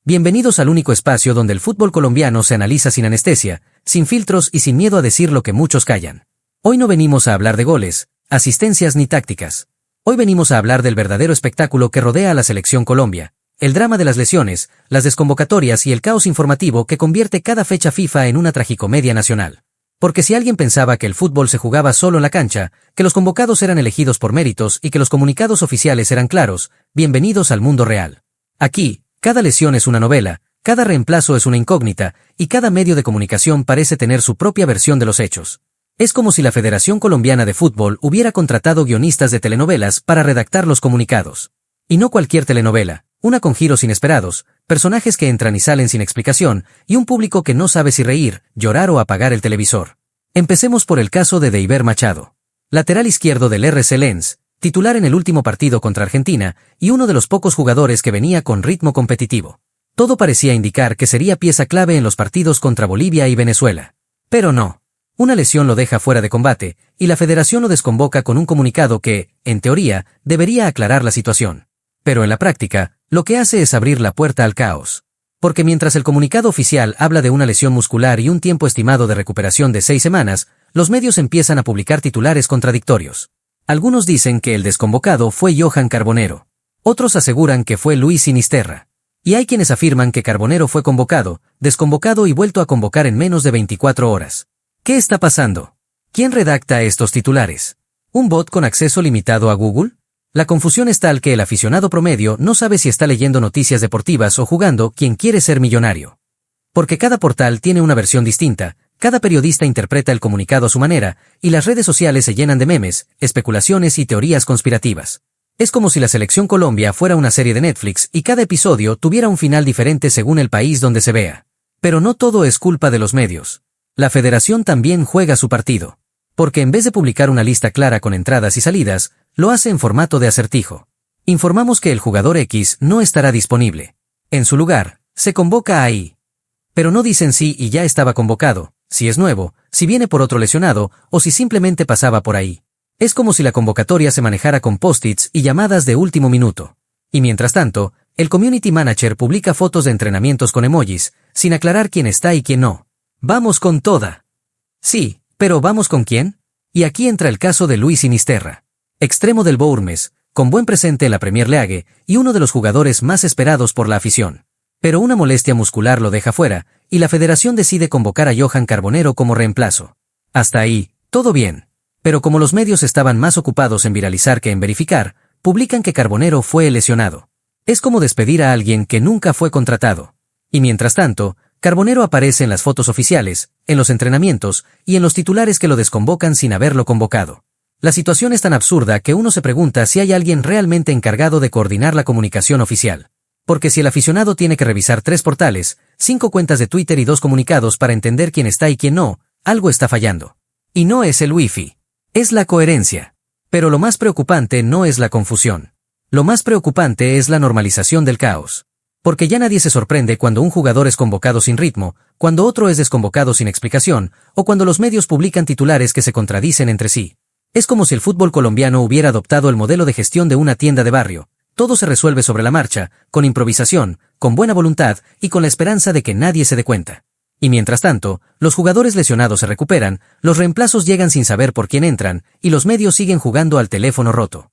Bienvenidos al único espacio donde el fútbol colombiano se analiza sin anestesia, sin filtros y sin miedo a decir lo que muchos callan. Hoy no venimos a hablar de goles, asistencias ni tácticas. Hoy venimos a hablar del verdadero espectáculo que rodea a la selección Colombia, el drama de las lesiones, las desconvocatorias y el caos informativo que convierte cada fecha FIFA en una tragicomedia nacional. Porque si alguien pensaba que el fútbol se jugaba solo en la cancha, que los convocados eran elegidos por méritos y que los comunicados oficiales eran claros, bienvenidos al mundo real. Aquí, cada lesión es una novela, cada reemplazo es una incógnita, y cada medio de comunicación parece tener su propia versión de los hechos. Es como si la Federación Colombiana de Fútbol hubiera contratado guionistas de telenovelas para redactar los comunicados. Y no cualquier telenovela, una con giros inesperados, personajes que entran y salen sin explicación, y un público que no sabe si reír, llorar o apagar el televisor. Empecemos por el caso de Deiber Machado, lateral izquierdo del RC Lens, titular en el último partido contra Argentina, y uno de los pocos jugadores que venía con ritmo competitivo. Todo parecía indicar que sería pieza clave en los partidos contra Bolivia y Venezuela. Pero no. Una lesión lo deja fuera de combate, y la federación lo desconvoca con un comunicado que, en teoría, debería aclarar la situación. Pero en la práctica, lo que hace es abrir la puerta al caos. Porque mientras el comunicado oficial habla de una lesión muscular y un tiempo estimado de recuperación de 6 semanas, los medios empiezan a publicar titulares contradictorios. Algunos dicen que el desconvocado fue Johan Carbonero. Otros aseguran que fue Luis Sinisterra. Y hay quienes afirman que Carbonero fue convocado, desconvocado y vuelto a convocar en menos de 24 horas. ¿Qué está pasando? ¿Quién redacta estos titulares? ¿Un bot con acceso limitado a Google? La confusión es tal que el aficionado promedio no sabe si está leyendo noticias deportivas o jugando Quien quiere ser millonario. Porque cada portal tiene una versión distinta, cada periodista interpreta el comunicado a su manera, y las redes sociales se llenan de memes, especulaciones y teorías conspirativas. Es como si la Selección Colombia fuera una serie de Netflix y cada episodio tuviera un final diferente según el país donde se vea. Pero no todo es culpa de los medios. La federación también juega su partido. Porque en vez de publicar una lista clara con entradas y salidas, lo hace en formato de acertijo. Informamos que el jugador X no estará disponible. En su lugar, se convoca ahí. Pero no dicen si y ya estaba convocado, si es nuevo, si viene por otro lesionado o si simplemente pasaba por ahí. Es como si la convocatoria se manejara con post-its y llamadas de último minuto. Y mientras tanto, el community manager publica fotos de entrenamientos con emojis, sin aclarar quién está y quién no. ¡Vamos con toda! Sí, pero ¿vamos con quién? Y aquí entra el caso de Luis Sinisterra, extremo del Bournemouth, con buen presente en la Premier League y uno de los jugadores más esperados por la afición. Pero una molestia muscular lo deja fuera, y la federación decide convocar a Johan Carbonero como reemplazo. Hasta ahí, todo bien. Pero como los medios estaban más ocupados en viralizar que en verificar, publican que Carbonero fue lesionado. Es como despedir a alguien que nunca fue contratado. Y mientras tanto, Carbonero aparece en las fotos oficiales, en los entrenamientos, y en los titulares que lo desconvocan sin haberlo convocado. La situación es tan absurda que uno se pregunta si hay alguien realmente encargado de coordinar la comunicación oficial. Porque si el aficionado tiene que revisar 3 portales, 5 cuentas de Twitter y 2 comunicados para entender quién está y quién no, algo está fallando. Y no es el wifi. Es la coherencia. Pero lo más preocupante no es la confusión. Lo más preocupante es la normalización del caos. Porque ya nadie se sorprende cuando un jugador es convocado sin ritmo, cuando otro es desconvocado sin explicación, o cuando los medios publican titulares que se contradicen entre sí. Es como si el fútbol colombiano hubiera adoptado el modelo de gestión de una tienda de barrio. Todo se resuelve sobre la marcha, con improvisación, con buena voluntad y con la esperanza de que nadie se dé cuenta. Y mientras tanto, los jugadores lesionados se recuperan, los reemplazos llegan sin saber por quién entran, y los medios siguen jugando al teléfono roto.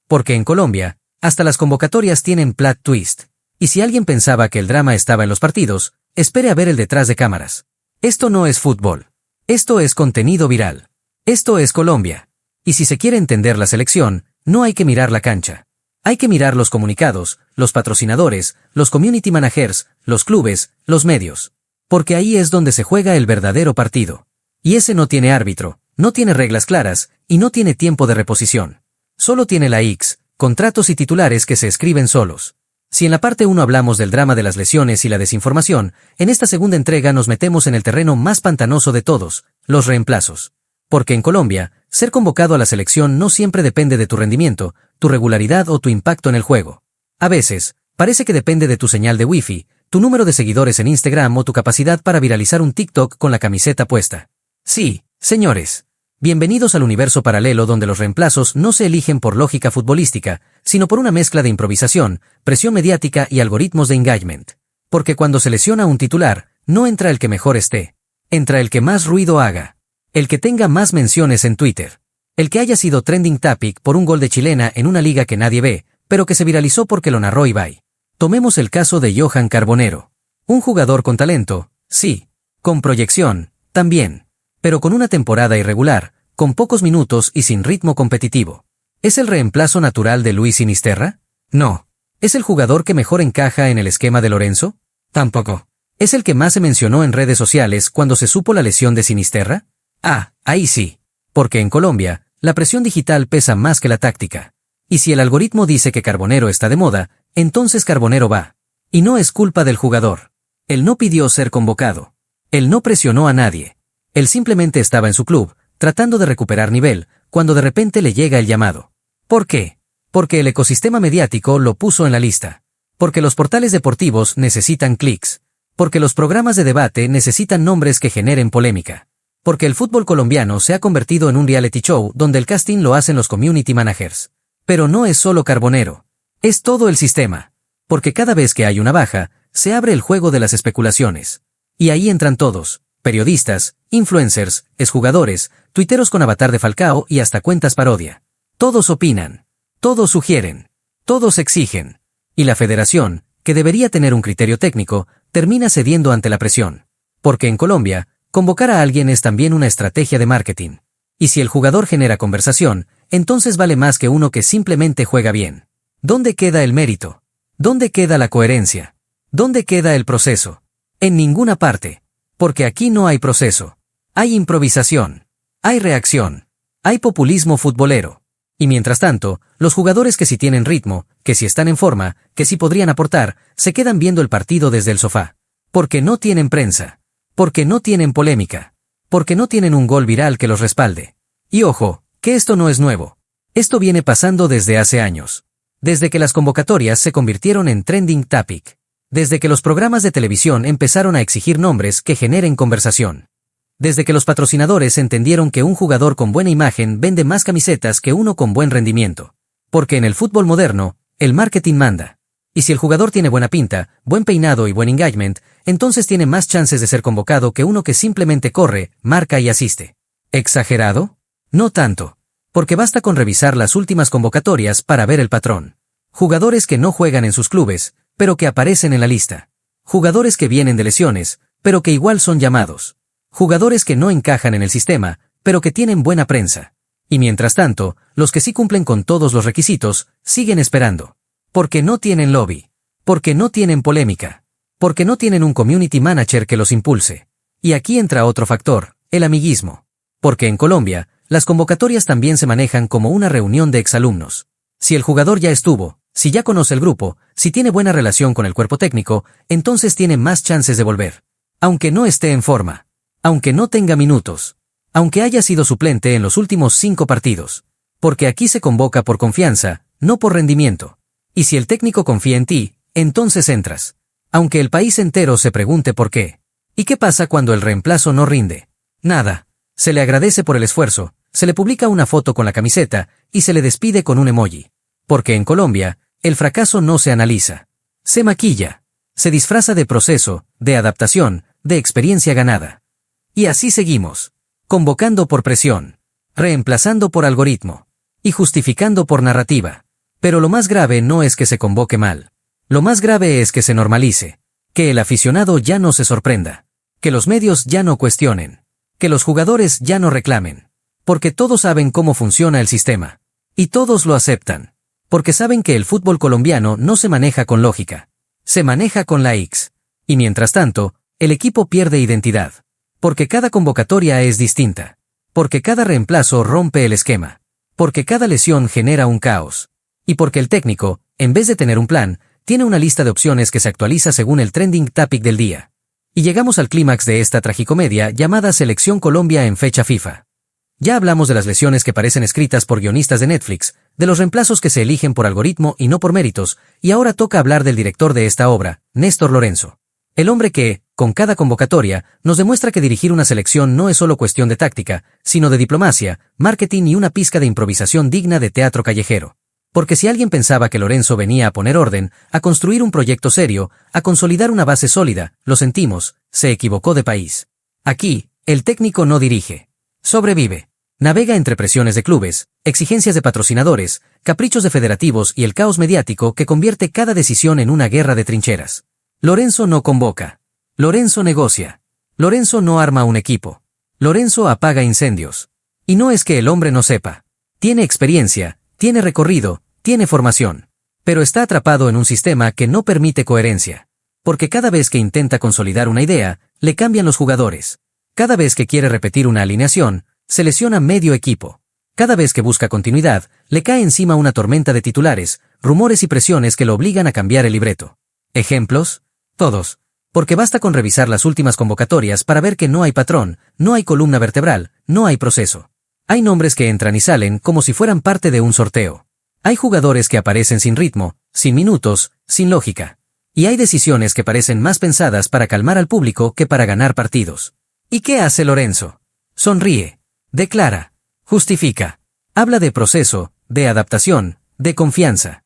Porque en Colombia, hasta las convocatorias tienen plot twist. Y si alguien pensaba que el drama estaba en los partidos, espere a ver el detrás de cámaras. Esto no es fútbol. Esto es contenido viral. Esto es Colombia. Y si se quiere entender la selección, no hay que mirar la cancha. Hay que mirar los comunicados, los patrocinadores, los community managers, los clubes, los medios. Porque ahí es donde se juega el verdadero partido. Y ese no tiene árbitro, no tiene reglas claras, y no tiene tiempo de reposición. Solo tiene la X, contratos y titulares que se escriben solos. Si en la parte 1 hablamos del drama de las lesiones y la desinformación, en esta segunda entrega nos metemos en el terreno más pantanoso de todos, los reemplazos. Porque en Colombia, ser convocado a la selección no siempre depende de tu rendimiento, tu regularidad o tu impacto en el juego. A veces, parece que depende de tu señal de wifi, tu número de seguidores en Instagram o tu capacidad para viralizar un TikTok con la camiseta puesta. Sí, señores. Bienvenidos al universo paralelo donde los reemplazos no se eligen por lógica futbolística, sino por una mezcla de improvisación, presión mediática y algoritmos de engagement. Porque cuando se lesiona un titular, no entra el que mejor esté. Entra el que más ruido haga. El que tenga más menciones en Twitter. El que haya sido trending topic por un gol de chilena en una liga que nadie ve, pero que se viralizó porque lo narró Ibai. Tomemos el caso de Johan Carbonero. Un jugador con talento, sí. Con proyección, también. Pero con una temporada irregular, con pocos minutos y sin ritmo competitivo. ¿Es el reemplazo natural de Luis Sinisterra? No. ¿Es el jugador que mejor encaja en el esquema de Lorenzo? Tampoco. ¿Es el que más se mencionó en redes sociales cuando se supo la lesión de Sinisterra? Ah, ahí sí. Porque en Colombia, la presión digital pesa más que la táctica. Y si el algoritmo dice que Carbonero está de moda, entonces Carbonero va. Y no es culpa del jugador. Él no pidió ser convocado. Él no presionó a nadie. Él simplemente estaba en su club, tratando de recuperar nivel, cuando de repente le llega el llamado. ¿Por qué? Porque el ecosistema mediático lo puso en la lista. Porque los portales deportivos necesitan clics. Porque los programas de debate necesitan nombres que generen polémica. Porque el fútbol colombiano se ha convertido en un reality show donde el casting lo hacen los community managers. Pero no es solo Carbonero. Es todo el sistema. Porque cada vez que hay una baja, se abre el juego de las especulaciones. Y ahí entran todos. Periodistas, influencers, exjugadores, tuiteros con avatar de Falcao y hasta cuentas parodia. Todos opinan. Todos sugieren. Todos exigen. Y la federación, que debería tener un criterio técnico, termina cediendo ante la presión. Porque en Colombia, convocar a alguien es también una estrategia de marketing. Y si el jugador genera conversación, entonces vale más que uno que simplemente juega bien. ¿Dónde queda el mérito? ¿Dónde queda la coherencia? ¿Dónde queda el proceso? En ninguna parte. Porque aquí no hay proceso. Hay improvisación. Hay reacción. Hay populismo futbolero. Y mientras tanto, los jugadores que sí tienen ritmo, que sí están en forma, que sí podrían aportar, se quedan viendo el partido desde el sofá. Porque no tienen prensa. Porque no tienen polémica. Porque no tienen un gol viral que los respalde. Y ojo, que esto no es nuevo. Esto viene pasando desde hace años. Desde que las convocatorias se convirtieron en trending topic. Desde que los programas de televisión empezaron a exigir nombres que generen conversación. Desde que los patrocinadores entendieron que un jugador con buena imagen vende más camisetas que uno con buen rendimiento. Porque en el fútbol moderno, el marketing manda. Y si el jugador tiene buena pinta, buen peinado y buen engagement, entonces tiene más chances de ser convocado que uno que simplemente corre, marca y asiste. ¿Exagerado? No tanto. Porque basta con revisar las últimas convocatorias para ver el patrón. Jugadores que no juegan en sus clubes, pero que aparecen en la lista. Jugadores que vienen de lesiones, pero que igual son llamados. Jugadores que no encajan en el sistema, pero que tienen buena prensa. Y mientras tanto, los que sí cumplen con todos los requisitos, siguen esperando. Porque no tienen lobby. Porque no tienen polémica. Porque no tienen un community manager que los impulse. Y aquí entra otro factor, el amiguismo. Porque en Colombia, las convocatorias también se manejan como una reunión de exalumnos. Si el jugador ya estuvo, si ya conoce el grupo, si tiene buena relación con el cuerpo técnico, entonces tiene más chances de volver. Aunque no esté en forma. Aunque no tenga minutos. Aunque haya sido suplente en los últimos 5 partidos. Porque aquí se convoca por confianza, no por rendimiento. Y si el técnico confía en ti, entonces entras. Aunque el país entero se pregunte por qué. ¿Y qué pasa cuando el reemplazo no rinde? Nada. Se le agradece por el esfuerzo, se le publica una foto con la camiseta, y se le despide con un emoji. Porque en Colombia, el fracaso no se analiza. Se maquilla. Se disfraza de proceso, de adaptación, de experiencia ganada. Y así seguimos. Convocando por presión. Reemplazando por algoritmo. Y justificando por narrativa. Pero lo más grave no es que se convoque mal. Lo más grave es que se normalice. Que el aficionado ya no se sorprenda. Que los medios ya no cuestionen. Que los jugadores ya no reclamen. Porque todos saben cómo funciona el sistema. Y todos lo aceptan. Porque saben que el fútbol colombiano no se maneja con lógica. Se maneja con likes. Y mientras tanto, el equipo pierde identidad. Porque cada convocatoria es distinta. Porque cada reemplazo rompe el esquema. Porque cada lesión genera un caos. Y porque el técnico, en vez de tener un plan, tiene una lista de opciones que se actualiza según el trending topic del día. Y llegamos al clímax de esta tragicomedia llamada Selección Colombia en fecha FIFA. Ya hablamos de las lesiones que parecen escritas por guionistas de Netflix, de los reemplazos que se eligen por algoritmo y no por méritos, y ahora toca hablar del director de esta obra, Néstor Lorenzo. El hombre que, con cada convocatoria, nos demuestra que dirigir una selección no es solo cuestión de táctica, sino de diplomacia, marketing y una pizca de improvisación digna de teatro callejero. Porque si alguien pensaba que Lorenzo venía a poner orden, a construir un proyecto serio, a consolidar una base sólida, lo sentimos, se equivocó de país. Aquí, el técnico no dirige. Sobrevive. Navega entre presiones de clubes, exigencias de patrocinadores, caprichos de federativos y el caos mediático que convierte cada decisión en una guerra de trincheras. Lorenzo no convoca. Lorenzo negocia. Lorenzo no arma un equipo. Lorenzo apaga incendios. Y no es que el hombre no sepa. Tiene experiencia, tiene recorrido, tiene formación. Pero está atrapado en un sistema que no permite coherencia. Porque cada vez que intenta consolidar una idea, le cambian los jugadores. Cada vez que quiere repetir una alineación, se lesiona medio equipo. Cada vez que busca continuidad, le cae encima una tormenta de titulares, rumores y presiones que lo obligan a cambiar el libreto. ¿Ejemplos? Todos. Porque basta con revisar las últimas convocatorias para ver que no hay patrón, no hay columna vertebral, no hay proceso. Hay nombres que entran y salen como si fueran parte de un sorteo. Hay jugadores que aparecen sin ritmo, sin minutos, sin lógica. Y hay decisiones que parecen más pensadas para calmar al público que para ganar partidos. ¿Y qué hace Lorenzo? Sonríe. Declara. Justifica. Habla de proceso, de adaptación, de confianza.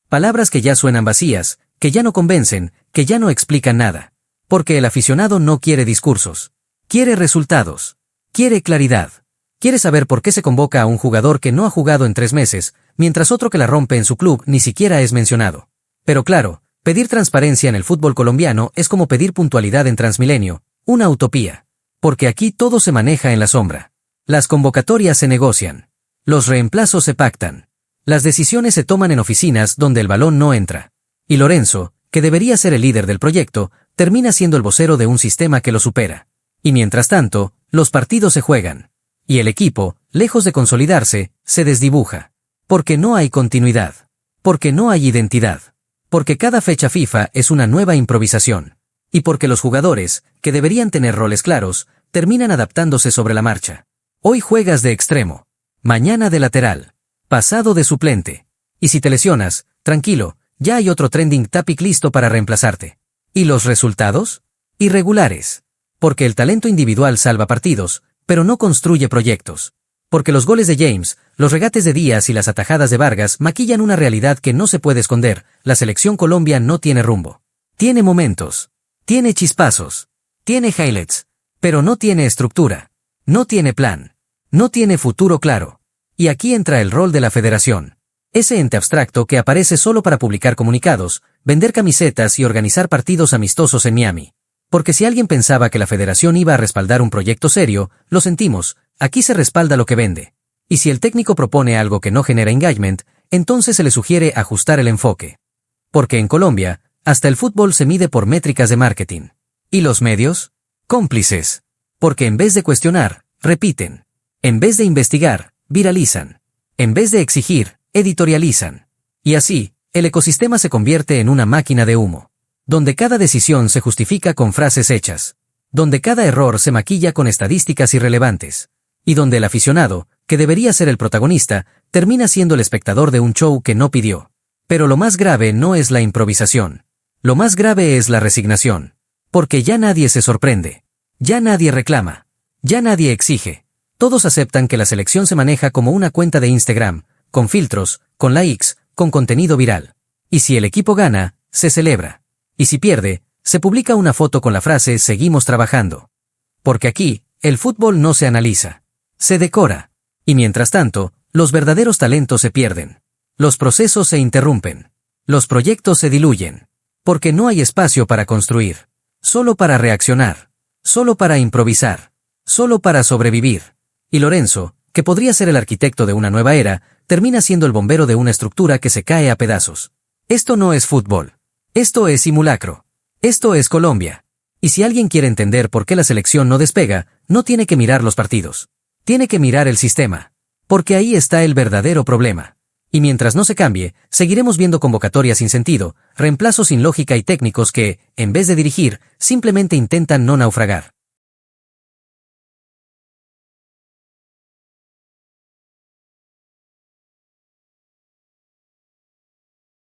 Palabras que ya suenan vacías, que ya no convencen, que ya no explican nada. Porque el aficionado no quiere discursos. Quiere resultados. Quiere claridad. Quiere saber por qué se convoca a un jugador que no ha jugado en 3 meses, mientras otro que la rompe en su club ni siquiera es mencionado. Pero claro, pedir transparencia en el fútbol colombiano es como pedir puntualidad en Transmilenio, una utopía. Porque aquí todo se maneja en la sombra. Las convocatorias se negocian. Los reemplazos se pactan. Las decisiones se toman en oficinas donde el balón no entra. Y Lorenzo, que debería ser el líder del proyecto, termina siendo el vocero de un sistema que lo supera. Y mientras tanto, los partidos se juegan. Y el equipo, lejos de consolidarse, se desdibuja. Porque no hay continuidad. Porque no hay identidad. Porque cada fecha FIFA es una nueva improvisación. Y porque los jugadores, que deberían tener roles claros, terminan adaptándose sobre la marcha. Hoy juegas de extremo. Mañana de lateral. Pasado de suplente. Y si te lesionas, tranquilo, ya hay otro trending topic listo para reemplazarte. ¿Y los resultados? Irregulares. Porque el talento individual salva partidos, pero no construye proyectos. Porque los goles de James, los regates de Díaz y las atajadas de Vargas maquillan una realidad que no se puede esconder. La selección Colombia no tiene rumbo. Tiene momentos. Tiene chispazos. Tiene highlights. Pero no tiene estructura. No tiene plan. No tiene futuro claro. Y aquí entra el rol de la federación. Ese ente abstracto que aparece solo para publicar comunicados, vender camisetas y organizar partidos amistosos en Miami. Porque si alguien pensaba que la federación iba a respaldar un proyecto serio, lo sentimos, aquí se respalda lo que vende. Y si el técnico propone algo que no genera engagement, entonces se le sugiere ajustar el enfoque. Porque en Colombia, hasta el fútbol se mide por métricas de marketing. ¿Y los medios? Cómplices. Porque en vez de cuestionar, repiten. En vez de investigar, viralizan. En vez de exigir, editorializan. Y así, el ecosistema se convierte en una máquina de humo. Donde cada decisión se justifica con frases hechas. Donde cada error se maquilla con estadísticas irrelevantes. Y donde el aficionado, que debería ser el protagonista, termina siendo el espectador de un show que no pidió. Pero lo más grave no es la improvisación. Lo más grave es la resignación. Porque ya nadie se sorprende. Ya nadie reclama. Ya nadie exige. Todos aceptan que la selección se maneja como una cuenta de Instagram, con filtros, con likes, con contenido viral. Y si el equipo gana, se celebra. Y si pierde, se publica una foto con la frase «Seguimos trabajando». Porque aquí, el fútbol no se analiza. Se decora. Y mientras tanto, los verdaderos talentos se pierden. Los procesos se interrumpen. Los proyectos se diluyen. Porque no hay espacio para construir. Solo para reaccionar. Solo para improvisar. Solo para sobrevivir. Y Lorenzo, que podría ser el arquitecto de una nueva era, termina siendo el bombero de una estructura que se cae a pedazos. Esto no es fútbol. Esto es simulacro. Esto es Colombia. Y si alguien quiere entender por qué la selección no despega, no tiene que mirar los partidos. Tiene que mirar el sistema. Porque ahí está el verdadero problema. Y mientras no se cambie, seguiremos viendo convocatorias sin sentido, reemplazos sin lógica y técnicos que, en vez de dirigir, simplemente intentan no naufragar.